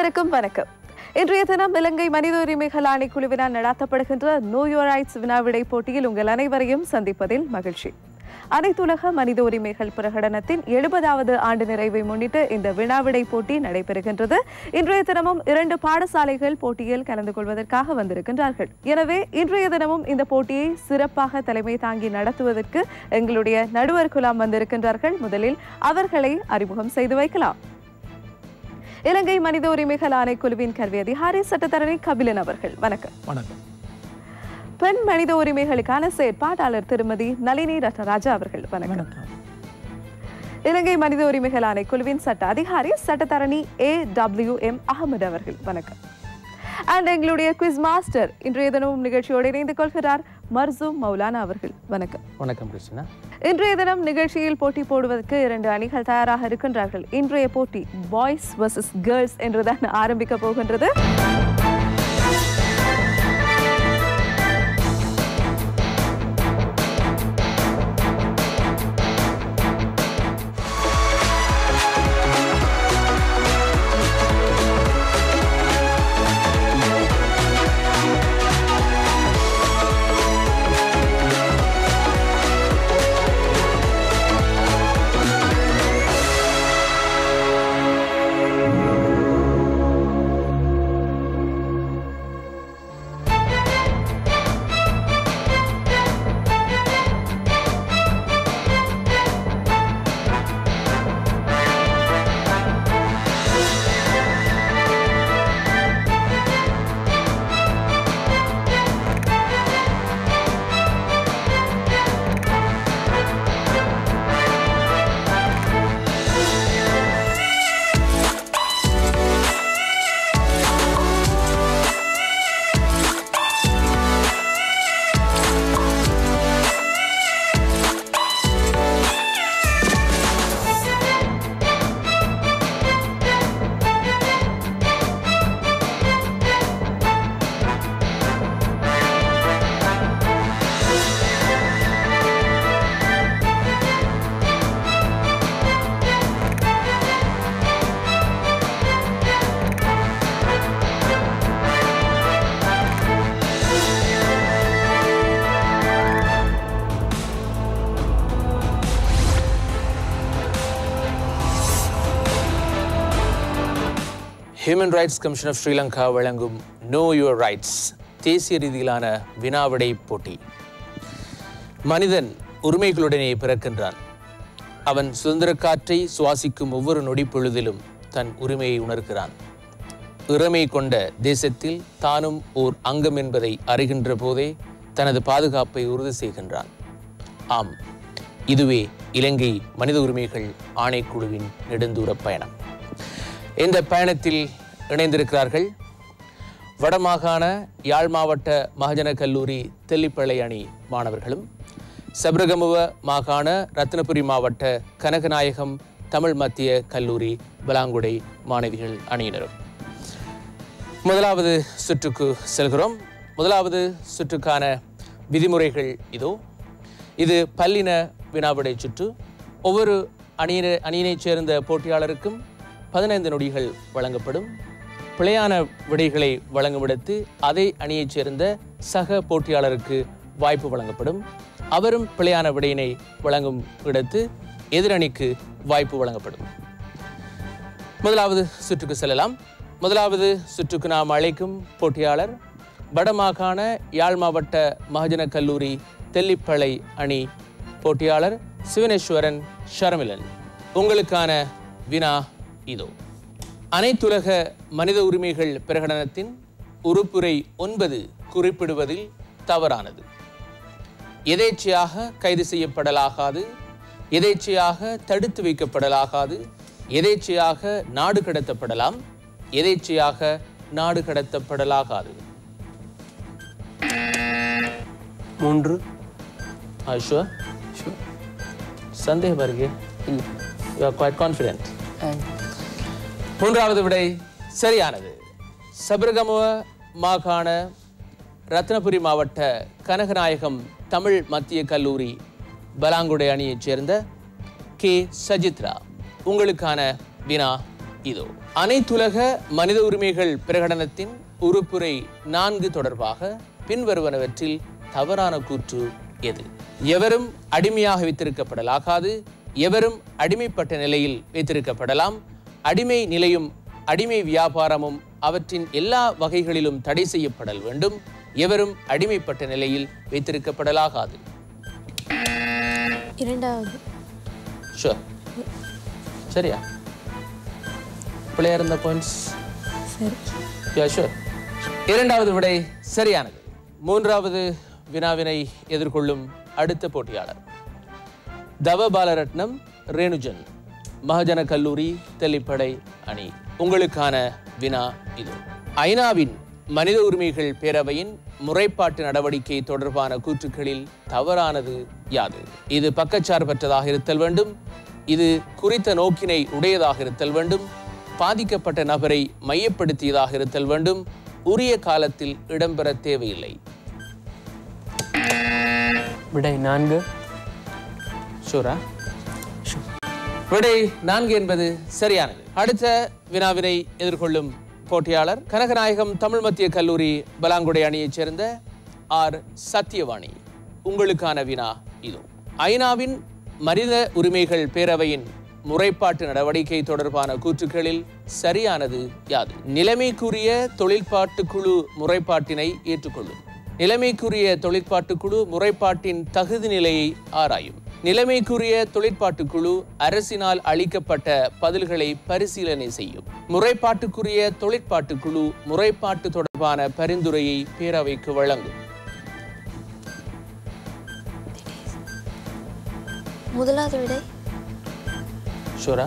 அனைவருக்கும் வணக்கம். இன்றைய தினம் இலங்கை மனித உரிமைகள் ஆணைக்குழுவினால் நடத்தப்படுகின்ற நோ யுவர் ரைட்ஸ் வினாவிடை போட்டியில் உங்கள் அனைவரையும் சந்திப்பதில் மகிழ்ச்சி. அனைத்துலக மனித உரிமைகள் பிரகடனத்தின் 70வது ஆண்டு நிறைவை முன்னிட்டு இந்த வினாவிடை போட்டி நடைபெறுகின்றது. இன்றைய தினமும் 2 பாடசாலைகள் போட்டியில் கலந்து கொள்வதற்காக வந்திருக்கின்றார்கள். எனவே இன்றைய தினமும் இந்த போட்டியை சிறப்பாக தலைமை தாங்கி நடத்துவதற்கு எங்களுடைய நடுவர் குலாம் வந்திருக்கின்றார்கள். முதலில் அவர்களை அறிமுகம் செய்து வைக்கலாம். இலங்கை மனித உரிமைகள் ஆணைக்குழுவின் கல்வி அதிகாரி சட்டத்தரணி கபிலன் அவர்கள், வணக்கம். வணக்கம். பெண் மனித உரிமைகளுக்கான செயற்பாட்டாளர் திருமதி நளினி ரத்னராஜா அவர்கள், வணக்கம். இலங்கை மனித உரிமைகள் ஆணைக்குழுவின் சட்ட அதிகாரி சட்டத்தரணி AWM அகமது அவர்கள், வணக்கம். அண்ட் எங்களுடைய குவிஸ் மாஸ்டர் இன்றைய தினமும் நிகழ்ச்சியோடு இணைந்து கொள்கிறார் மர்சூம் மௌலானா அவர்கள், வணக்கம். வணக்கம் கிருஷ்ணா. இன்றைய தினம் நிகழ்ச்சியில் போட்டி போடுவதற்கு 2 அணிகள் தயாராக இருக்கின்றார்கள். இன்றைய போட்டி பாய்ஸ் வர்சஸ் கேர்ள்ஸ் என்றுதான் ஆரம்பிக்க போகின்றது. Human rights commission of Sri Lanka வழங்கும் நோ யுவர் ரைட்ஸ் தேசிய ரீதியிலான வினாவிடை போட்டி. மனிதன் உரிமைகளுடனே பிறக்கின்றான். அவன் சுதந்திர காற்றை சுவாசிக்கும் ஒவ்வொரு நொடி பொழுதிலும் தன் உரிமையை உணர்கிறான். இறைமை கொண்ட தேசத்தில் தானும் ஓர் அங்கம் என்பதை அறிகின்ற போதே தனது பாதுகாப்பை உறுதி செய்கின்றான். ஆம், இதுவே இலங்கை மனித உரிமைகள் ஆணைக்குழுவின் நெடுந்தூர பயணம். இந்த பயணத்தில் இணைந்திருக்கிறார்கள் வடமாகாண யாழ் மாவட்ட மகஜன கல்லூரி தெல்லிப்பளை அணி மாணவர்களும், சபரகமுவ மாகாண ரத்னபுரி மாவட்ட கனகநாயகம் தமிழ் மத்திய கல்லூரி பலாங்குடை மாணவிகள் அணியினரும். முதலாவது சுற்றுக்கு செல்கிறோம். முதலாவது சுற்றுக்கான விதிமுறைகள் இதோ. இது பல்லின வினாவிடை சுற்று. ஒவ்வொரு அணியினைச் சேர்ந்த போட்டியாளருக்கும் 15 நொடிகள் வழங்கப்படும். பிழையான விடைகளை வழங்குமிடத்து அதே அணியைச் சேர்ந்த சக போட்டியாளருக்கு வாய்ப்பு வழங்கப்படும். அவரும் பிழையான விடையினை வழங்கும் இடத்து எதிரணிக்கு வாய்ப்பு வழங்கப்படும். முதலாவது சுற்றுக்கு செல்லலாம். முதலாவது சுற்றுக்கு நாம் அழைக்கும் போட்டியாளர் வடமாகாண யாழ் மாவட்ட மகஜன கல்லூரி தெல்லிப்பளை அணி போட்டியாளர் சிவனேஸ்வரன் ஷர்மிலன். உங்களுக்கான வினா இதோ. அனைத்துலக மனித உரிமைகள் பிரகடனத்தின் உறுப்புரை 9 குறிப்பிடுவதில் தவறானது. எதேச்சையாக கைது செய்யப்படலாகாது, எதேச்சையாக தடுத்து வைக்கப்படலாகாது, எதேச்சையாக நாடு கடத்தப்படலாம், எதேச்சையாக நாடு கடத்தப்படலாகாது. 3 Sure? Sure. சந்தேகம் வருகே? You are quite confident. மூன்றாவது விடை சரியானது. சபரகமுவ மாகாண ரத்னபுரி மாவட்ட கனகநாயகம் தமிழ் மத்திய கல்லூரி பலாங்குடை அணியைச் சேர்ந்த கே சஜித்ரா. உங்களுக்கான வினா இதோ. அனைத்துலக மனித உரிமைகள் பிரகடனத்தின் உறுப்புரை 4 தொடர்பாக பின்வருவனவற்றில் தவறான கூற்று எது? எவரும் அடிமையாக வைத்திருக்கப்படலாகாது. எவரும் அடிமைப்பட்ட நிலையில் வைத்திருக்கப்படலாம். அடிமை நிலையும் அடிமை வியாபாரமும் அவற்றின் எல்லா வகைகளிலும் தடை செய்யப்படல் வேண்டும். எவரும் அடிமைப்பட்ட நிலையில் வைத்திருக்கப்படலாகாது. இரண்டாவது. சரியா? பிள்ளையா இருந்த பாயிண்ட்ஸ் சரி. இரண்டாவது விடை சரியானது. மூன்றாவது வினாவினை எதிர்கொள்ளும் அடுத்த போட்டியாளர் தவபாலரட்னம் ரேணுஜன், மகஜன கல்லூரி தெல்லிப்படை அணி. உங்களுக்கான வினா இது. ஐநாவின் மனித உரிமைகள் பேரவையின் முறைப்பாட்டு நடவடிக்கை தொடர்பான கூற்றுக்களில் தவறானது யாது? இது பக்கச்சார்பற்றதாக இருத்தல் வேண்டும். இது குறித்த நோக்கினை உடையதாக இருத்தல் வேண்டும். பாதிக்கப்பட்ட நபரை மையப்படுத்தியதாக இருத்தல் வேண்டும். உரிய காலத்தில் இடம்பெற தேவையில்லை. விடை 4. ஷூரா? விடை 4 என்பது சரியானது. அடுத்த வினாவினை எதிர்கொள்ளும் போட்டியாளர் கனகநாயகம் தமிழ் மத்திய கல்லூரி பலாங்குடை அணியைச் சேர்ந்த ஆர் சத்தியவாணி. உங்களுக்கான வினா இது. ஐநாவின் மனித உரிமைகள் பேரவையின் முறைப்பாட்டு நடவடிக்கை தொடர்பான கூற்றுக்களில் சரியானது யாது? நிலைமைக்குரிய தொழிற்பாட்டுக்குழு முறைப்பாட்டினை ஏற்றுக்கொள்ளும். நிலைமைக்குரிய தொழிற்பாட்டுக்குழு முறைப்பாட்டின் தகுதி நிலையை ஆராயும். நிலைமைக்குரிய தொழிற்பாட்டுக்குழு அரசினால் அளிக்கப்பட்ட பதில்களை பரிசீலனை செய்யும். முறைப்பாட்டுக்குரிய தொழிற்பாட்டுக்குழு முறைப்பாட்டு தொடர்பான பரிந்துரையை பேரவைக்கு வழங்கும். முதலாவது விடை. ஷூரா?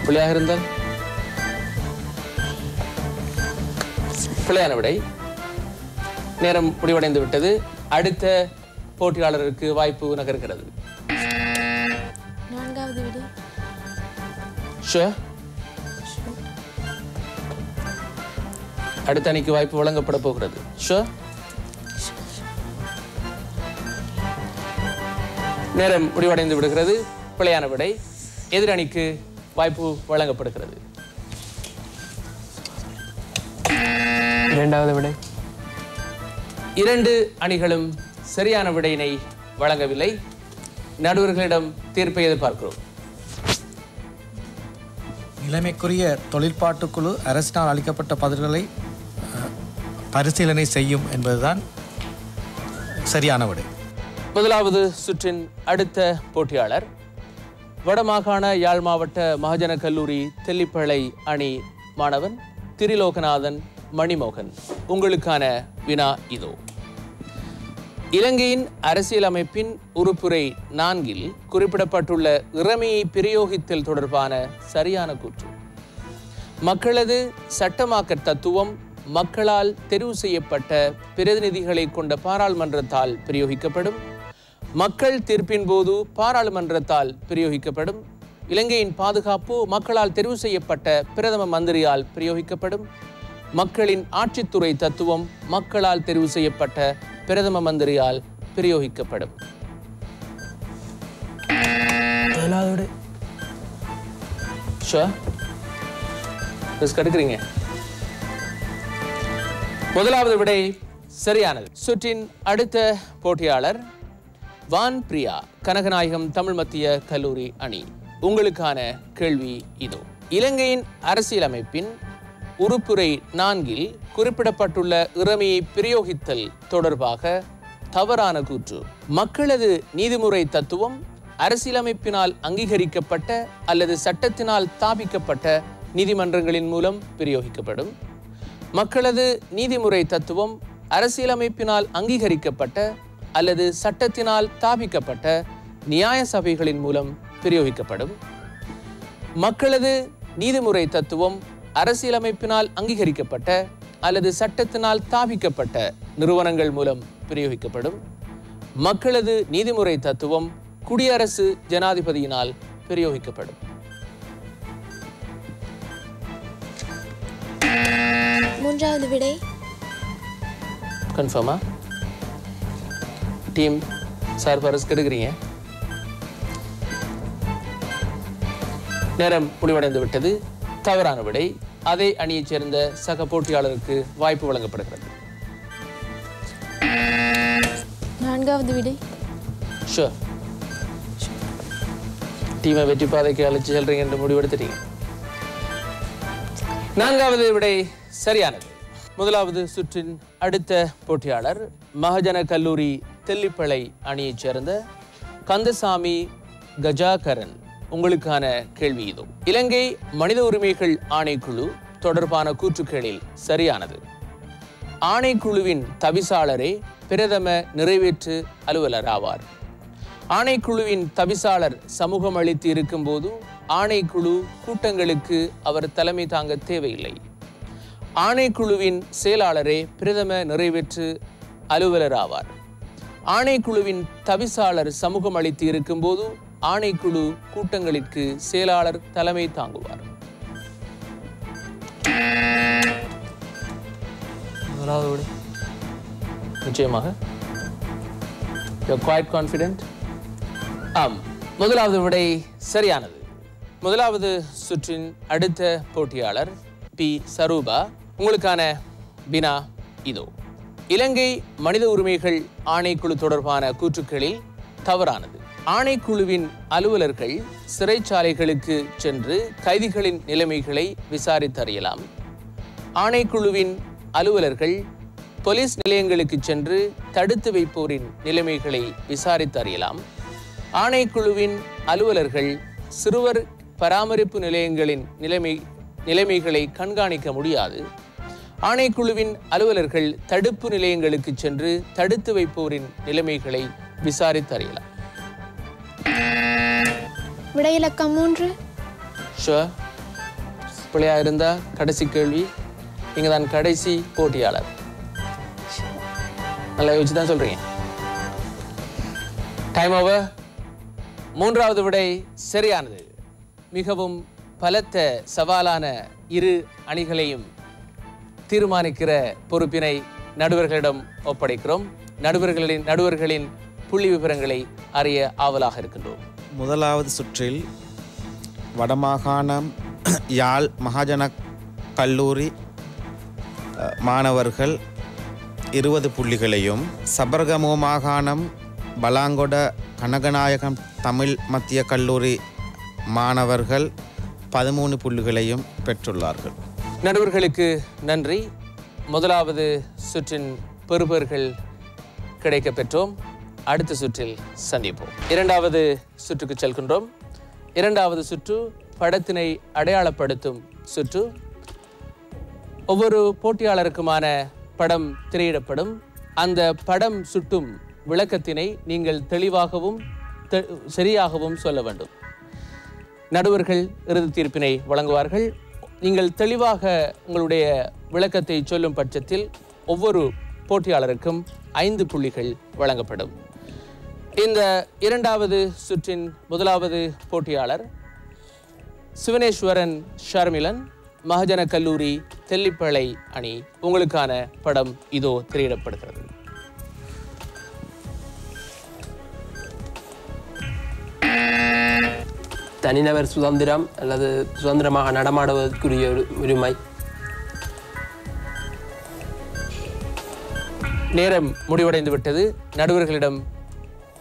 பிள்ளையாக இருந்தால் பிள்ளையான விடை. நேரம் முடிவடைந்து விட்டது. அடுத்த போட்டியாளருக்கு வாய்ப்பு நகர்கிறது. நான்காவது விடை. அடுத்த அணிக்கு வாய்ப்பு வழங்கப்பட போகிறது. நேரம் முடிவடைந்து விடுகிறது. பிள்ளையான விடை. எதிரணிக்கு வாய்ப்பு வழங்கப்படுகிறது. இரண்டாவது விடை. 2 அணிகளும் சரியான விடையினை வழங்கவில்லை. நடுவர்களிடம் தீர்ப்பை எதிர்பார்க்கிறோம். நிலைமைக்குரிய தொழிற்பாட்டுக்குழு அரசினால் அளிக்கப்பட்ட பதில்களை பரிசீலனை செய்யும் என்பதுதான் சரியான விடை. முதலாவது சுற்றின் அடுத்த போட்டியாளர் வடமாகாண யாழ் மாவட்ட மகஜன கல்லூரி தெல்லிப்பளை அணி மாணவன் திரிலோகநாதன் மணிமோகன். உங்களுக்கான வினா இதோ. இலங்கையின் அரசியலமைப்பின் உறுப்புரை 4 குறிப்பிடப்பட்டுள்ள இறைமையை பிரயோகித்தல் தொடர்பான சரியான கூற்று. மக்களது சட்டமாக்க தத்துவம் மக்களால் தெரிவு செய்யப்பட்ட பிரதிநிதிகளை கொண்ட பாராளுமன்றத்தால் பிரயோகிக்கப்படும். மக்கள் தீர்ப்பின் போது பாராளுமன்றத்தால் பிரயோகிக்கப்படும். இலங்கையின் பாதுகாப்பு மக்களால் தெரிவு செய்யப்பட்ட பிரதம மந்திரியால் பிரயோகிக்கப்படும். மக்களின் ஆட்சித்துறை தத்துவம் மக்களால் தெரிவு செய்யப்பட்ட பிரதம மந்திரியால் பிரயோகிக்கப்படும். முதலாவது விடை சரியானது. சுற்றின் அடுத்த போட்டியாளர் வான் பிரியா, கனகநாயகம் தமிழ் மத்திய கல்லூரி அணி. உங்களுக்கான கேள்வி இதோ. இலங்கையின் அரசியலமைப்பின் உறுப்புரை 4 குறிப்பிடப்பட்டுள்ள இறைமையை பிரயோகித்தல் தொடர்பாக தவறான கூற்று. மக்களது நீதிமுறை தத்துவம் அரசியலமைப்பினால் அங்கீகரிக்கப்பட்ட அல்லது சட்டத்தினால் ஸ்தாபிக்கப்பட்ட நீதிமன்றங்களின் மூலம் பிரயோகிக்கப்படும். மக்களது நீதிமுறை தத்துவம் அரசியலமைப்பினால் அங்கீகரிக்கப்பட்ட அல்லது சட்டத்தினால் ஸ்தாபிக்கப்பட்ட நியாய சபைகளின் மூலம் பிரயோகிக்கப்படும். மக்களது நீதிமுறை தத்துவம் அரசியலமைப்பினால் அங்கீகரிக்கப்பட்ட அல்லது சட்டத்தினால் ஸ்தாபிக்கப்பட்ட நிறுவனங்கள் மூலம் பிரயோகிக்கப்படும். மக்களது நீதிமுறை தத்துவம் குடியரசு ஜனாதிபதியினால் பிரயோகிக்கப்படும். மூன்றாவது விடை. கன்ஃபார்மா? டீம் சார் பரஸ் கெடுக்கிறீங்க. நேரம் முடிவடைந்து விட்டது. தவறான விடை. அதே அணியைச் சேர்ந்த சக போட்டியாளருக்கு வாய்ப்பு வழங்கப்படுகிறது. நான்காவது விடை. ஷூர். டீமை வெற்றி பாதைக்கு அழைச்சி செல்றீங்க என்று முடிவெடுத்துட்டீங்க. நான்காவது விடை சரியானது. முதலாவது சுற்றின் அடுத்த போட்டியாளர் மகஜன கல்லூரி தெல்லிப்பளை அணியைச் சேர்ந்த கந்தசாமி கஜாகரன். உங்களுக்கான கேள்வி இதோ. இலங்கை மனித உரிமைகள் ஆணைக்குழு தொடர்பான கூற்றுக்களில் சரியானது. ஆணைக்குழுவின் தவிசாளரே பிரதம நிறைவேற்று அலுவலர் ஆவார். ஆணைக்குழுவின் தவிசாளர் சமூகம் அளித்து இருக்கும்போது ஆணைக்குழு கூட்டங்களுக்கு அவர் தலைமை தாங்க தேவையில்லை. ஆணைக்குழுவின் செயலாளரே பிரதம நிறைவேற்று அலுவலர் ஆவார். ஆணைக்குழுவின் தவிசாளர் சமூகம் அளித்து இருக்கும்போது ஆணைக்குழு கூட்டங்களுக்கு செயலாளர் தலைமை தாங்குவார். நிச்சயமாக quite confident. ஆம், முதலாவது விடை சரியானது. முதலாவது சுற்றின் அடுத்த போட்டியாளர் பி சரூபா. உங்களுக்கான வினா இதோ. இலங்கை மனித உரிமைகள் ஆணைக்குழு தொடர்பான கூற்றுக்களில் தவறானது. ஆணைக்குழுவின் அலுவலர்கள் சிறைச்சாலைகளுக்கு சென்று கைதிகளின் நிலைமைகளை விசாரித்தறியலாம். ஆணைக்குழுவின் அலுவலர்கள் போலீஸ் நிலையங்களுக்கு சென்று தடுத்து வைப்போரின் நிலைமைகளை விசாரித்தறியலாம். ஆணைக்குழுவின் அலுவலர்கள் சிறுவர் பராமரிப்பு நிலையங்களின் நிலைமைகளை கண்காணிக்க முடியாது. ஆணைக்குழுவின் அலுவலர்கள் தடுப்பு நிலையங்களுக்கு சென்று தடுத்து வைப்போரின் நிலைமைகளை விசாரித்தறியலாம். விடையிலக்கம் 3. ஷுவர். பிள்ளையா இருந்தா கடைசி கேள்வி. நீங்க தான் கடைசி போட்டியாளர். நல்லா யோசிச்சு தான் சொல்றீங்க. Time over. மூன்றாவது விடை சரியானது. மிகவும் பலத்த சவாலான இரு அணிகளையும் தீர்மானிக்கிற பொறுப்பினை நடுவர்களிடம் ஒப்படைக்கிறோம். நடுவர்களின் புள்ளி விவரங்களை அறிய ஆவலாக இருக்கின்றோம். முதலாவது சுற்றில் வடமாகாணம் யாழ் மகாஜன கல்லூரி மாணவர்கள் 20 புள்ளிகளையும், சபரகமு மாகாணம் பலாங்கொட கனகநாயகம் தமிழ் மத்திய கல்லூரி மாணவர்கள் 13 புள்ளிகளையும் பெற்றுள்ளார்கள். நடுவர்களுக்கு நன்றி. முதலாவது சுற்றின் பெறுபர்கள் கிடைக்க பெற்றோம். அடுத்த சுற்றில் சந்திப்போம். இரண்டாவது சுற்றுக்கு செல்கின்றோம். இரண்டாவது சுற்று படத்தினை அடையாளப்படுத்தும் சுற்று. ஒவ்வொரு போட்டியாளருக்குமான படம் திரையிடப்படும். அந்த படம் சுட்டும் விளக்கத்தினை நீங்கள் தெளிவாகவும் சரியாகவும் சொல்ல வேண்டும். நடுவர்கள் இறுதி தீர்ப்பினை வழங்குவார்கள். நீங்கள் தெளிவாக உங்களுடைய விளக்கத்தை சொல்லும் பட்சத்தில் ஒவ்வொரு போட்டியாளருக்கும் 5 புள்ளிகள் வழங்கப்படும். இந்த இரண்டாவது சுற்றின் முதலாவது போட்டியாளர் சிவனேஸ்வரன் ஷர்மிலன், மகஜன கல்லூரி தெல்லிப்பளை அணி. உங்களுக்கான படம் இதோ திரையிடப்படுகிறது. தனிநபர் சுதந்திரம் அல்லது சுதந்திரமாக நடமாடுவதற்குரிய உரிமை. நேரம் முடிவடைந்து விட்டது. நடுவர்களிடம்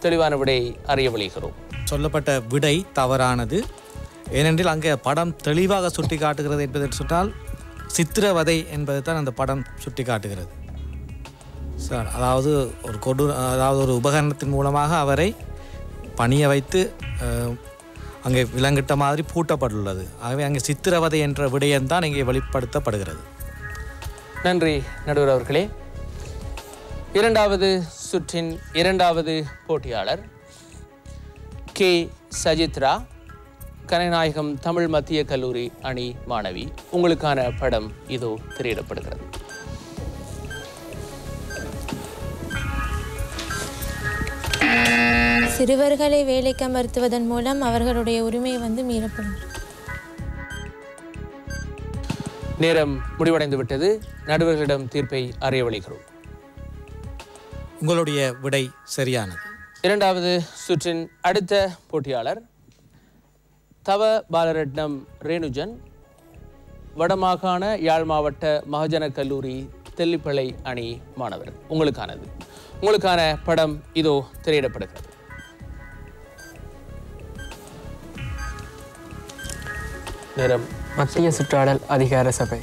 தெளிவான விடை அறிய வழிகிறோம். சொல்லப்பட்ட விடை தவறானது. ஏனென்றால் அங்கே படம் தெளிவாக சுட்டி காட்டுகிறது என்பதை சொன்னால் சித்திரவதை என்பதை தான் அந்த படம் சுட்டி காட்டுகிறது சார். அதாவது ஒரு உபகரணத்தின் மூலமாக அவரை பணிய வைத்து அங்கே விலங்கிட்ட மாதிரி பூட்டப்பட்டுள்ளது. ஆகவே அங்கே சித்திரவதை என்ற விடயம்தான் இங்கே வெளிப்படுத்தப்படுகிறது. நன்றி நடுவர் அவர்களே. இரண்டாவது சுற்றின் இரண்டாவது போட்டியாளர் கே சஜித்ரா, கனநாயகம் தமிழ் மத்திய கல்லூரி அணி மாணவி. உங்களுக்கான படம் இதோ திரையிடப்படுகிறது. சிறுவர்களை வேலைக்கு அமர்த்துவதன் மூலம் அவர்களுடைய உரிமை மீறப்படும். நேரம் முடிவடைந்து விட்டது. நடுவர்களிடம் தீர்ப்பை அறிய வழிகிறோம். உங்களுடைய விடை சரியானது. இரண்டாவது சுற்றின் அடுத்த போட்டியாளர் தவ பாலரட்னம் ரேணுஜன், வடமாகாண யாழ் மாவட்ட மகஜன கல்லூரி தெல்லிப்பளை அணி மாணவர். உங்களுக்கான படம் இதோ திரையிடப்படுகிறது. நேரம் மத்திய சுற்றாடல் அதிகார சபை.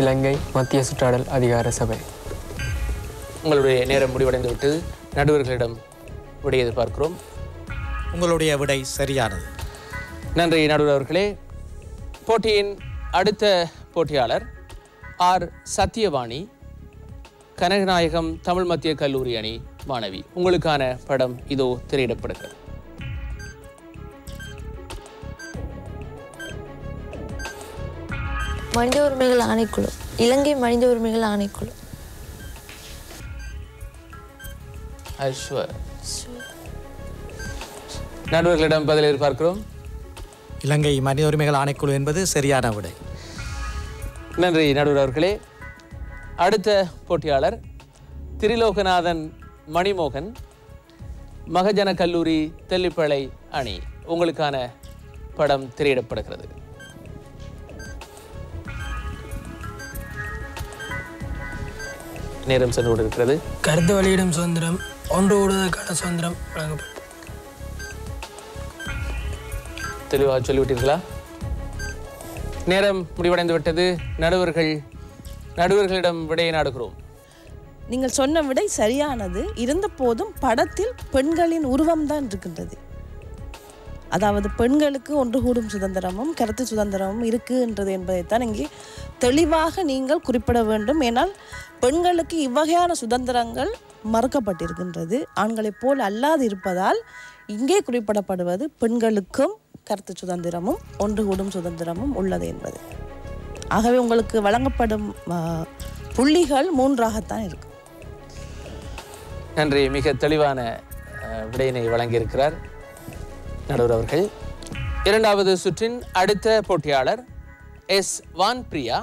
இலங்கை மத்திய சுற்றாடல் அதிகார சபை. உங்களுடைய நேரம் முடிவடைந்து விட்டு நடுவர்களிடம் விடை எதிர்பார்க்கிறோம். உங்களுடைய விடை சரியானது. நன்றி நடுவர் அவர்களே. போட்டியின் அடுத்த போட்டியாளர் ஆர் சத்தியவாணி, கனகநாயகம் தமிழ் மத்திய கல்லூரி அணி மாணவி. உங்களுக்கான படம் இதோ திரையிடப்படுகிறது. மனித உரிமைகள் ஆணைக்குழு, இலங்கை மனித உரிமைகள் ஆணைக்குழு. நடுவர்களிடம் பதில் எதிர்பார்க்கிறோம். இலங்கை மனித உரிமைகள் ஆணைக்குழு என்பது சரியான விடை. நன்றி நடுவர் அவர்களே. அடுத்த போட்டியாளர் திரிலோகநாதன் மணிமோகன், மகஜன கல்லூரி தெல்லிப்பளை அணி. உங்களுக்கான படம் திரையிடப்படுகிறது. நேரம் சென்று கொண்டிருக்கிறது. கருத்து வெளியிடும் சுதந்திரம், ஒன்று கூடுவதற்கான சுதந்திரம் வழங்கப்படும். தெளிவாக சொல்லிவிட்டீர்களா? நேரம் முடிவடைந்து விட்டது. நடுவர்களிடம் விடையை நாடுகிறோம். நீங்கள் சொன்ன விடை சரியானது. இருந்த போதும் படத்தில் பெண்களின் உருவம்தான் இருக்கின்றது. அதாவது பெண்களுக்கு ஒன்று கூடும் சுதந்திரமும் கருத்து சுதந்திரமும் இருக்குன்றது என்பதைத்தான் இங்கே தெளிவாக நீங்கள் குறிப்பிட வேண்டும். ஏனால் பெண்களுக்கு இவ்வகையான சுதந்திரங்கள் மறுக்கப்பட்டிருக்கின்றது. ஆண்களைப் போல் அல்லாது இருப்பதால் இங்கே குறிப்பிடப்படுவது பெண்களுக்கும் கருத்து சுதந்திரமும் ஒன்று கூடும் சுதந்திரமும் உள்ளது என்பது. ஆகவே உங்களுக்கு வழங்கப்படும் புள்ளிகள் 3ஆகத்தான் இருக்கும். நன்றி. மிக தெளிவான விடையினை வழங்கியிருக்கிறார் நடுவர் அவர்கள். இரண்டாவது சுற்றின் அடுத்த போட்டியாளர் எஸ் வான் பிரியா,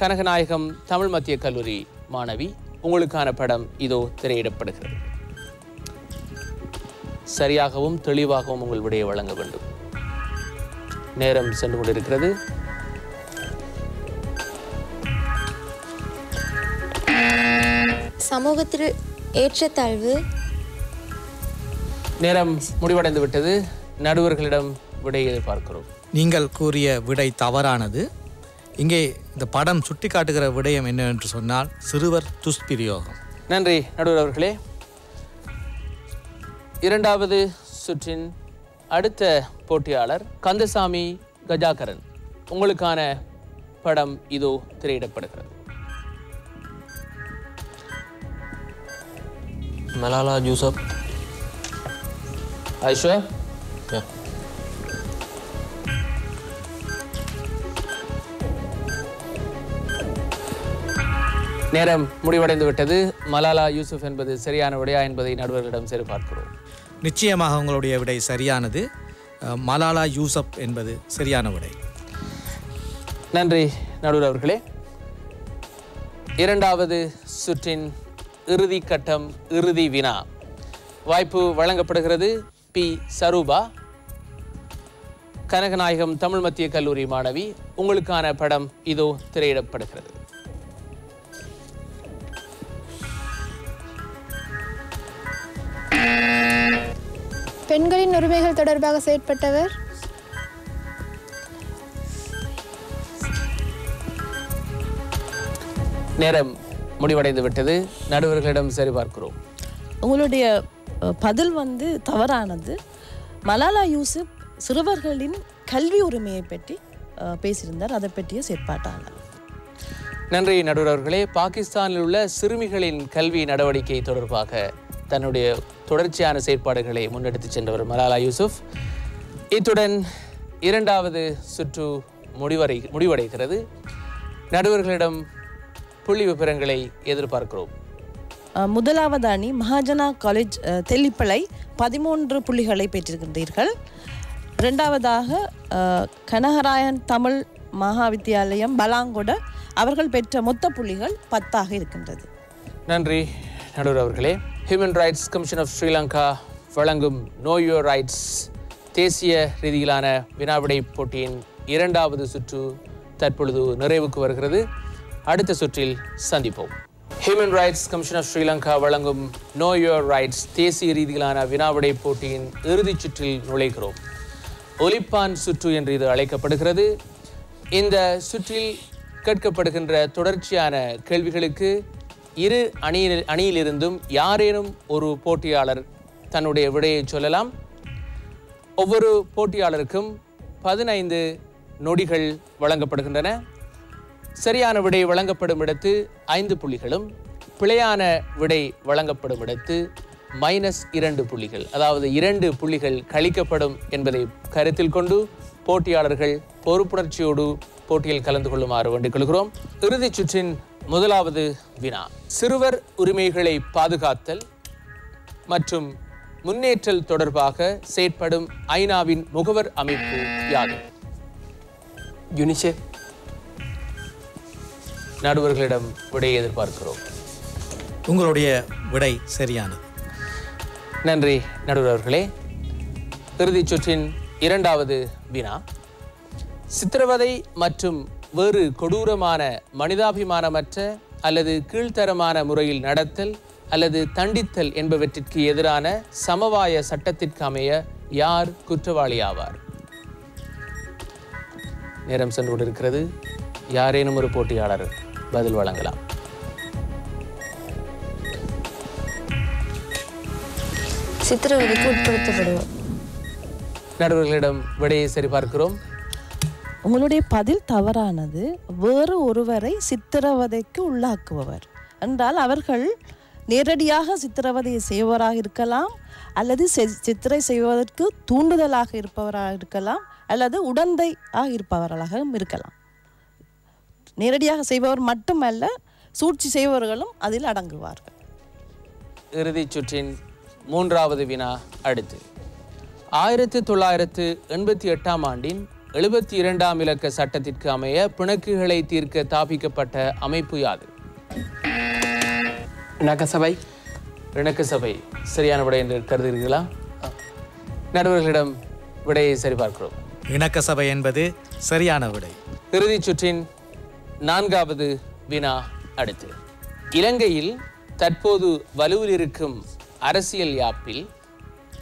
கனகநாயகம் தமிழ் மத்திய கல்லூரி மாணவி. உங்களுக்கான படம் இதோ திரையிடப்படுகிறது. சரியாகவும் தெளிவாகவும் உங்கள் விடையை வழங்க வேண்டும். நேரம் சென்று கொண்டிருக்கிறது. சமூகத்தில் ஏற்றத்தாழ்வு. நேரம் முடிவடைந்து விட்டது. நடுவர்களிடம் விடை எதிர்பார்க்கிறோம். நீங்கள் கூறிய விடை தவறானது. இங்கே இந்த படம் சுட்டி காட்டுகிற விடயம் என்ன என்று சொன்னால் சிறுவர் துஷ்பிரயோகம். நன்றி நடுவர் அவர்களே. இரண்டாவது சுற்றின் அடுத்த போட்டியாளர் கந்தசாமி கஜாகரன். உங்களுக்கான படம் இதோ திரையிடப்படுகிறது. மலாலா யூசப். ஐஸ்வர். நேரம் முடிவடைந்து விட்டது. மலாலா யூசுப் என்பது சரியான விடையா என்பதை நடுவர்களிடம் சரிபார்க்கிறோம். நிச்சயமாக உங்களுடைய விடை சரியானது. மலாலா யூசப் என்பது சரியான விடை. நன்றி நடுவர் அவர்களே. இரண்டாவது சுற்றின் இறுதி கட்டம், இறுதி வினா. வாய்ப்பு வழங்கப்படுகிறது. பி சரூபா, கனகநாயகம் தமிழ் மத்திய கல்லூரி மாணவி. உங்களுக்கான படம் இதோ திரையிடப்படுகிறது. பெண்களின் உரிமைகள் தொடர்பாக செயற்பட்டவர். நேரம் முடிவடைந்து விட்டது. நடுவர்களிடம் சரிபார்க்கிறோம். உங்களுடைய பதில் தவறானது. மலாலா யூசுப் சிறுவர்களின் கல்வி உரிமையை பற்றி பேசியிருந்தார். அதை பற்றிய செயற்பாட்டாளர். நன்றி நடுவர் அவர்களே. பாகிஸ்தானில் உள்ள சிறுமிகளின் கல்வி நடவடிக்கை தொடர்பாக தன்னுடைய தொடர்ச்சியான செயற்பாடுகளை முன்னெடுத்து சென்றவர் மலாலா யூசுப். இத்துடன் இரண்டாவது சுற்று முடிவடைகிறது. நடுவர்களிடம் புள்ளி விவரங்களை எதிர்பார்க்கிறோம். முதலாவது அணி மகாஜனா காலேஜ் தெல்லிப்பளை 13 புள்ளிகளை பெற்றிருக்கின்றீர்கள். இரண்டாவதாக கனகராயன் தமிழ் மகா வித்தியாலயம் பலாங்கொட, அவர்கள் பெற்ற மொத்த புள்ளிகள் 10 இருக்கின்றது. நன்றி நடுவர் அவர்களே. Human rights commission of Sri Lanka வழங்கும் நோ யுவர் ரைட்ஸ் தேசிய ரீதியிலான வினாவிடை போட்டியின் 2வது சுற்று தற்பொழுது நிறைவுக்கு வருகிறது. அடுத்த சுற்றில் சந்திப்போம். Human rights commission of Sri Lanka வழங்கும் நோ யுவர் ரைட்ஸ் தேசிய ரீதியிலான வினாவிடை போட்டியின் இறுதிச் சுற்றில் நுழைகிறோம். ஒலிப்பான் சுற்று என்று இது அழைக்கப்படுகிறது. இந்த சுற்றில் கேட்கப்படுகின்ற தொடர்ச்சியான கேள்விகளுக்கு இரு அணியிலிருந்தும் யாரேனும் ஒரு போட்டியாளர் தன்னுடைய விடையை சொல்லலாம். ஒவ்வொரு போட்டியாளருக்கும் 15 நொடிகள் வழங்கப்படுகின்றன. சரியான விடை வழங்கப்படும் இடத்து 5 புள்ளிகளும், பிழையான விடை வழங்கப்படும் இடத்து -2 புள்ளிகள், அதாவது 2 புள்ளிகள் கழிக்கப்படும் என்பதை கருத்தில் கொண்டு போட்டியாளர்கள் பொறுப்புணர்ச்சியோடு போட்டியில் கலந்து கொள்ளுமாறு வேண்டிக் கொள்கிறோம். இறுதிச் சுற்றின் முதலாவது வினா, சிறுவர் உரிமைகளை பாதுகாத்தல் மற்றும் முன்னேற்றல் தொடர்பாக செயற்படும் ஐநாவின் முகவர் அமைப்பு யாது? யுனிசெஃப். நடுவர்களிடம் விடையை எதிர்பார்க்கிறோம். உங்களுடைய விடை சரியானது. நன்றி நடுவர்களே. இறுதிச் சுற்றின் 2வது வினா, சித்திரவதை மற்றும் வேறு கொடூரமான மனிதாபிமானமற்ற அல்லது கீழ்த்தரமான முறையில் நடத்தல் அல்லது தண்டித்தல் என்பவற்றிற்கு எதிரான சமவாய சட்டத்திற்கு அமைய யார் குற்றவாளி ஆவார்? நேரம் சென்று கொண்டிருக்கிறது. யாரேனும் ஒரு போட்டியாளர் பதில் வழங்கலாம். சித்திரவதைக்கு உட்படுத்தப்படுவோம். நடுவர்களிடம் விடையை சரிபார்க்கிறோம். உங்களுடைய பதில் தவறானது. வேறு ஒருவரை சித்திரவதைக்கு உள்ளாக்குபவர் என்றால் அவர்கள் நேரடியாக சித்திரவதையை செய்பவராக இருக்கலாம், அல்லது சித்திரை செய்வதற்கு தூண்டுதலாக இருப்பவராக இருக்கலாம், அல்லது உடந்தையாக இருப்பவர்களாகவும் இருக்கலாம். நேரடியாக செய்பவர் மட்டுமல்ல, சூழ்ச்சி செய்பவர்களும் அதில் அடங்குவார்கள். இறுதிச் சுற்றின் 3வது வினா அடுத்து. 1988ஆம் ஆண்டின் 72ஆம் இலக்க சட்டத்திற்கு அமைய பிணக்குகளை தீர்க்க தாபிக்கப்பட்ட அமைப்பு யாது? இணக்கசபை. இணக்கசபை சரியான விடை என்று கருதுகிறீர்களா? நடுவர்களிடம் விடையை சரிபார்க்கிறோம். இணக்கசபை என்பது சரியான விடை. இறுதிச் சுற்றின் 4வது வினா அடுத்து. இலங்கையில் தற்போது வலுவில் இருக்கும் அரசியல் யாப்பில்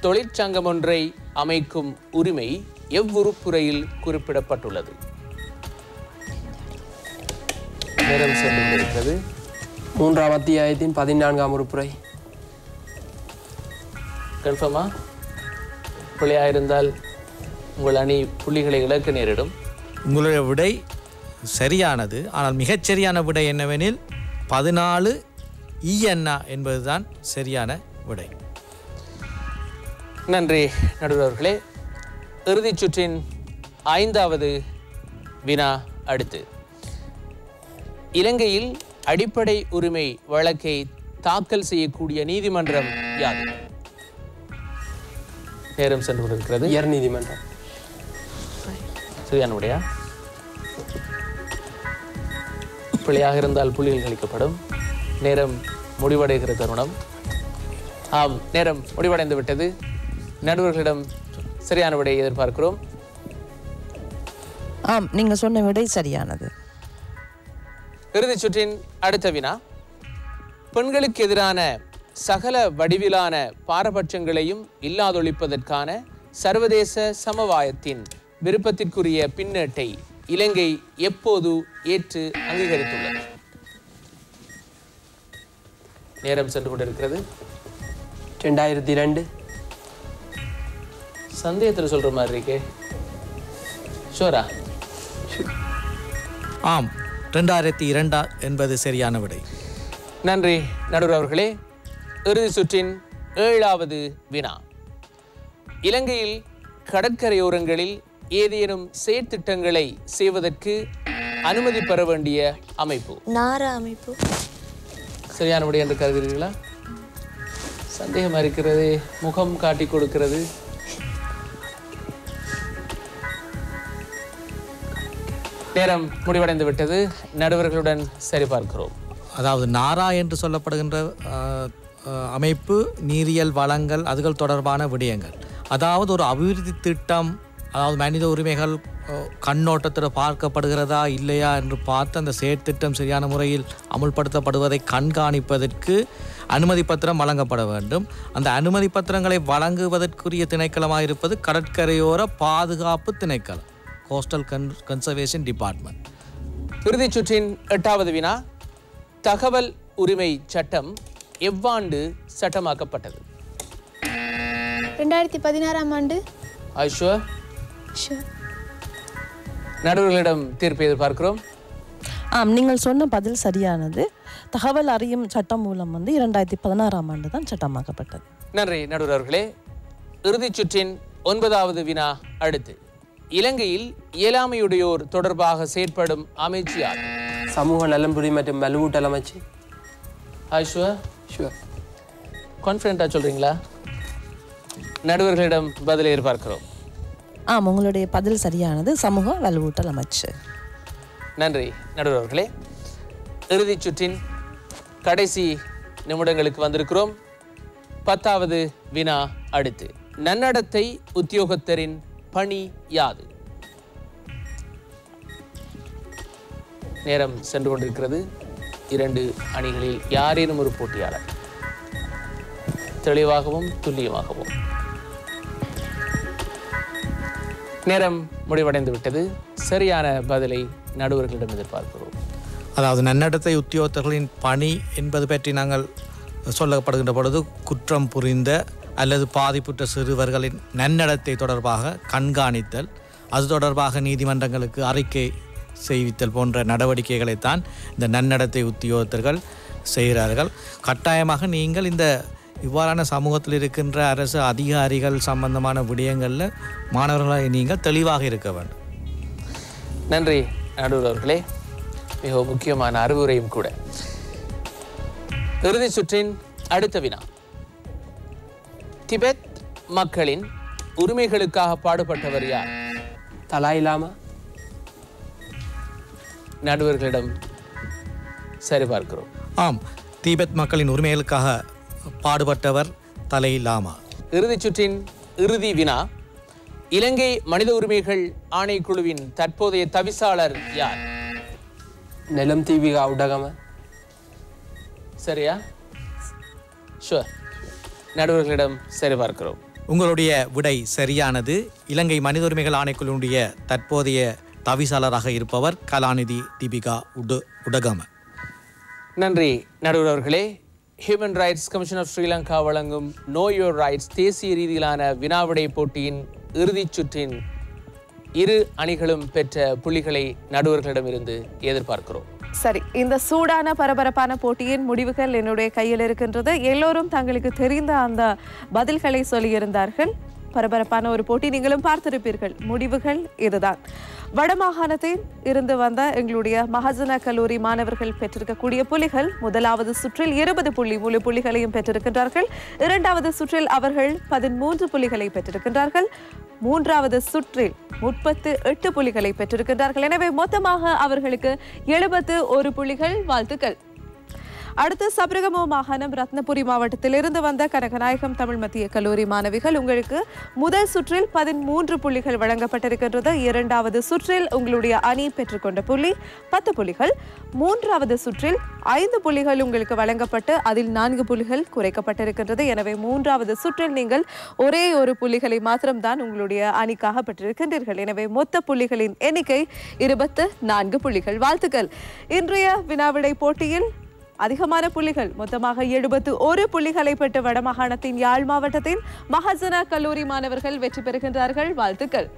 தொழிற்சங்கம் ஒன்றை அமைக்கும் உரிமை எவ்வுறுப்புரையில் குறிப்பிடப்பட்டுள்ளது? நேரம் சென்றிருக்கிறது. 3ஆம் அத்தியாயத்தின் 14ஆம் உறுப்புரை. கன்ஃபார்மா? பிள்ளையாயிருந்தால் உங்கள் அணி புள்ளிகளை இழக்க நேரிடும். உங்களுடைய விடை சரியானது. ஆனால் மிகச்சரியான விடை என்னவெனில் 14 ENA என்பதுதான் சரியான விடை. நன்றி நடுவர்களே. இறுதிச் சுற்றின் 5வது வினா அடுத்து. இலங்கையில் அடிப்படை உரிமை வழக்கை தாக்கல் செய்யக்கூடிய நீதிமன்றம் யாது? நேரம் சென்று கொண்டிருக்கிறது. உயர் நீதிமன்றம். சரியான விடையா? பிழையாக இருந்தால் புள்ளிகள் கழிக்கப்படும். நேரம் முடிவடைகிற தருணம். ஆம், நேரம் முடிவடைந்து விட்டது. நடுவர்களிடம் சரியான விடையை எதிர்பார்க்கிறோம். ஆம், நீங்கள் சொன்ன விடை சரியானது. இறுதிச் சுற்றின் அடுத்த வினா, பெண்களுக்கு எதிரான சகல வடிவிலான பாரபட்சங்களையும் இல்லாதொழிப்பதற்கான சர்வதேச சமவாயத்தின் விருப்பத்திற்குரிய பின்னேட்டை இலங்கை எப்போது ஏற்று அங்கீகரித்துள்ளது? நேரம் சென்று கொண்டிருக்கிறது. 2002. சந்தேகத்தில் சொல்ற மாதிரி இருக்கே. ஷோரா? ஆம், 2002 என்பது சரியான விடை. நன்றி நடுவர் அவர்களே. இறுதி சுற்றின் 7வது வினா, இலங்கையில் கடற்கரையோரங்களில் ஏதேனும் செயற்திட்டங்களை செய்வதற்கு அனுமதி பெற வேண்டிய அமைப்பு? நாரா அமைப்பு. சரியான விடை என்று கருதுகிறீர்களா? சந்தேகமா இருக்கிறது. முகம் காட்டி கொடுக்கிறது. நேரம் முடிவடைந்து விட்டது. நடுவர்களுடன் சரிபார்க்கிறோம். அதாவது நாரா என்று சொல்லப்படுகின்ற அமைப்பு, நீரியல் வளங்கள், அதுகள் தொடர்பான விடயங்கள். அதாவது ஒரு அபிவிருத்தி திட்டம், அதாவது மனித உரிமைகள் கண்ணோட்டத்தில் பார்க்கப்படுகிறதா இல்லையா என்று பார்த்து அந்த செயற்திட்டம் சரியான முறையில் அமுல்படுத்தப்படுவதை கண்காணிப்பதற்கு அனுமதி பத்திரம் வழங்கப்பட வேண்டும். அந்த அனுமதி பத்திரங்களை வழங்குவதற்குரிய திணைக்களமாக இருப்பது கடற்கரையோர பாதுகாப்பு திணைக்களம், கோஸ்டல் கன்சர்வேஷன் டிபார்ட்மெண்ட். இறுதிச் சுற்றின் 8வது வினா, தகவல் உரிமை சட்டம் எவ்வாண்டு சட்டமாக்கப்பட்டது? 2016ஆம் ஆண்டு. ஐஷுவா, நடுவர்களிடம் தீர்ப்பு எதிர்பார்க்கிறோம். நீங்கள் சொன்ன பதில் சரியானது. தகவல் அறியும் சட்டம் மூலம் 2016ஆம் ஆண்டு தான் சட்டமாக்கப்பட்டது. நன்றி நடுவர் அவர்களே. இறுதிச் சுற்றின் 9வது வினா அடுத்து. இலங்கையில் இயலாமையுடையோர் தொடர்பாக செயற்படும் அமைச்சு யார்? சமூக நலன்புரி மற்றும் வலுவூட்டல் அமைச்சு. ஐஷுவா, கான்ஃபிடென்ட்டாக சொல்கிறீங்களா? நடுவர்களிடம் பதில் எதிர்பார்க்கிறோம். உங்களுடைய பதில் சரியானது. சமூக வலுவூட்டல் அமைச்சு. நன்றி நடுவர் அவர்களே. இறுதிச் சுற்றின் கடைசி நிமிடங்களுக்கு வந்திருக்கிறோம். 10வது வினா அடுத்து. நன்னடத்தை உத்தியோகத்தரின் பணி யாது? நேரம் சென்று கொண்டிருக்கிறது. 2 அணிகளில் யாரேனும் ஒரு போட்டியாளர் தெளிவாகவும் துல்லியமாகவும். நேரம் முடிவடைந்து விட்டது. சரியான பதிலை நடுவர்களிடம் எதிர்பார்க்கிறோம். அதாவது நன்னடத்தை உத்தியோகத்தர்களின் பணி என்பது பற்றி நாங்கள் சொல்லப்படுகின்ற பொழுது, குற்றம் புரிந்த அல்லது பாதிப்புற்ற சிறுவர்களின் நன்னடத்தை தொடர்பாக கண்காணித்தல், அது தொடர்பாக நீதிமன்றங்களுக்கு அறிக்கை செய்வித்தல் போன்ற நடவடிக்கைகளைத்தான் இந்த நன்னடத்தை உத்தியோகத்தர்கள் செய்கிறார்கள். கட்டாயமாக நீங்கள் இந்த இவ்வாறான சமூகத்தில் இருக்கின்ற அரசு அதிகாரிகள் சம்பந்தமான விடயங்களில் மாணவர்களை நீங்கள் தெளிவாக இருக்க வேண்டும். நன்றி நடுவர் அவர்களே. மிகவும் முக்கியமான அறிவுரையும் கூட. இறுதி சுற்றின் அடுத்த வினா. திபெத் மக்களின் உரிமைகளுக்காக பாடுபட்டவர் யார்? தலாய் லாமா. நடுவர்களிடம் சரிபார்க்கிறோம். ஆம், திபெத் மக்களின் உரிமைகளுக்காக பாடுபட்டவர் தலை லாமா. இறுதிச் சுற்றின் இறுதி வினா. இலங்கை மனித உரிமைகள் ஆணைக்குழுவின் தற்போதைய தவிசாளர் யார்? நெலம் தீவிகா உடகம. சரியா? ஷுவர். நடுவர்களிடம் சரிபார்க்கிறோம். உங்களுடைய விடை சரியானது. இலங்கை மனித உரிமைகள் ஆணைக்குழுவினுடைய தற்போதைய தவிசாளராக இருப்பவர் கலாநிதி தீபிகா உடகம. நன்றி நடுவர் அவர்களே. Human rights commission of Sri Lanka வழங்கும் நோ யோர் ரைட்ஸ் தேசிய ரீதியிலான வினாவிடை போட்டியின் இறுதிச் சுற்றின் 2 அணிகளும் பெற்ற புள்ளிகளை நடுவர்களிடமிருந்து எதிர்பார்க்கிறோம். சரி, இந்த சூடான பரபரப்பான போட்டியின் முடிவுகள் என்னுடைய கையில் இருக்கின்றது. எல்லோரும் தங்களுக்கு தெரிந்த அந்த பதில்களை சொல்லியிருந்தார்கள். பரபரப்பான ஒரு போட்டி, நீங்களும் பார்த்திருப்பீர்கள். முடிவுகள் இதுதான். வடமாகாணத்தில் இருந்து வந்த எங்களுடைய மஹஜன கல்லூரி மாணவர்கள் பெற்றிருக்கக்கூடிய புள்ளிகள், முதலாவது சுற்றில் 20 புள்ளி முழு புள்ளிகளையும் பெற்றிருக்கின்றார்கள். 2வது சுற்றில் அவர்கள் 13 புள்ளிகளை பெற்றிருக்கின்றார்கள். 3வது சுற்றில் 38 புள்ளிகளை பெற்றிருக்கின்றார்கள். எனவே மொத்தமாக அவர்களுக்கு 71 புள்ளிகள். வாழ்த்துக்கள். அடுத்து சபரகமோ மாகாணம் ரத்னபுரி மாவட்டத்தில் இருந்து வந்த கனகநாயகம் தமிழ் மத்திய கல்லூரி மாணவிகள், உங்களுக்கு முதல் சுற்றில் 13 புள்ளிகள் வழங்கப்பட்டிருக்கின்றது. 2வது சுற்றில் உங்களுடைய அணி பெற்றுக்கொண்ட புள்ளி 10 புள்ளிகள். 3வது சுற்றில் 5 புள்ளிகள் உங்களுக்கு வழங்கப்பட்டு அதில் 4 புள்ளிகள் குறைக்கப்பட்டிருக்கின்றது. எனவே 3வது சுற்றில் நீங்கள் ஒரே ஒரு புள்ளிகளை மாத்திரம்தான் உங்களுடைய அணிக்காக பெற்றிருக்கின்றீர்கள். எனவே மொத்த புள்ளிகளின் எண்ணிக்கை 24 புள்ளிகள். வாழ்த்துக்கள். இன்றைய வினாவிடை போட்டியில் அதிகமான புள்ளிகள், மொத்தமாக 71 புள்ளிகளை பெற்ற வடமாகாணத்தின் யாழ் மாவட்டத்தின் மஹஜன கல்லூரி மாணவர்கள் வெற்றி பெறுகின்றார்கள். வாழ்த்துக்கள்.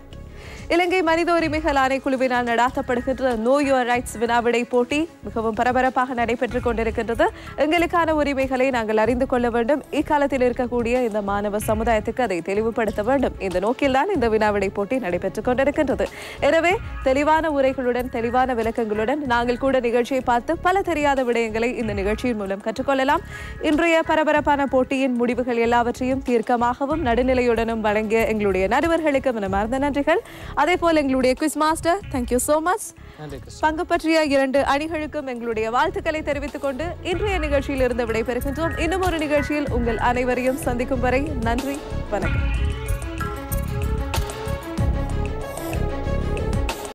இலங்கை மனித உரிமைகள் ஆணைக்குழுவினால் நடாத்தப்படுகின்ற நோ யோர் ரைட்ஸ் வினாவிடை போட்டி மிகவும் பரபரப்பாக நடைபெற்றுக் கொண்டிருக்கின்றது. எங்களுக்கான உரிமைகளை நாங்கள் அறிந்து கொள்ள வேண்டும். இக்காலத்தில் இருக்கக்கூடிய இந்த மாணவ சமுதாயத்துக்கு அதை தெளிவுபடுத்த வேண்டும். இந்த நோக்கில்தான் இந்த வினாவிடை போட்டி நடைபெற்றுக் கொண்டிருக்கின்றது. எனவே தெளிவான உரைகளுடன், தெளிவான விளக்கங்களுடன் நாங்கள் கூட நிகழ்ச்சியை பார்த்து பல தெரியாத விடயங்களை இந்த நிகழ்ச்சியின் மூலம் கற்றுக்கொள்ளலாம். இன்றைய பரபரப்பான போட்டியின் முடிவுகள் எல்லாவற்றையும் தீர்க்கமாகவும் நடுநிலையுடனும் வழங்கிய எங்களுடைய நடுவர்களுக்கு மனமார்ந்த நன்றிகள். அதே போல் எங்களுடைய quiz master thank you so much. நன்றி கிருஷ்ணா. பங்கு பற்றிய 2 அணிகளுக்கும் எங்களுடைய வாழ்த்துக்களை தெரிவித்துக் கொண்டு இன்றைய நிகழ்ச்சியில் இருந்து விடைபெறுகின்றோம். இன்னும் ஒரு நிகழ்ச்சியில் உங்கள் அனைவரையும் சந்திக்கும் வரை நன்றி, வணக்கம்.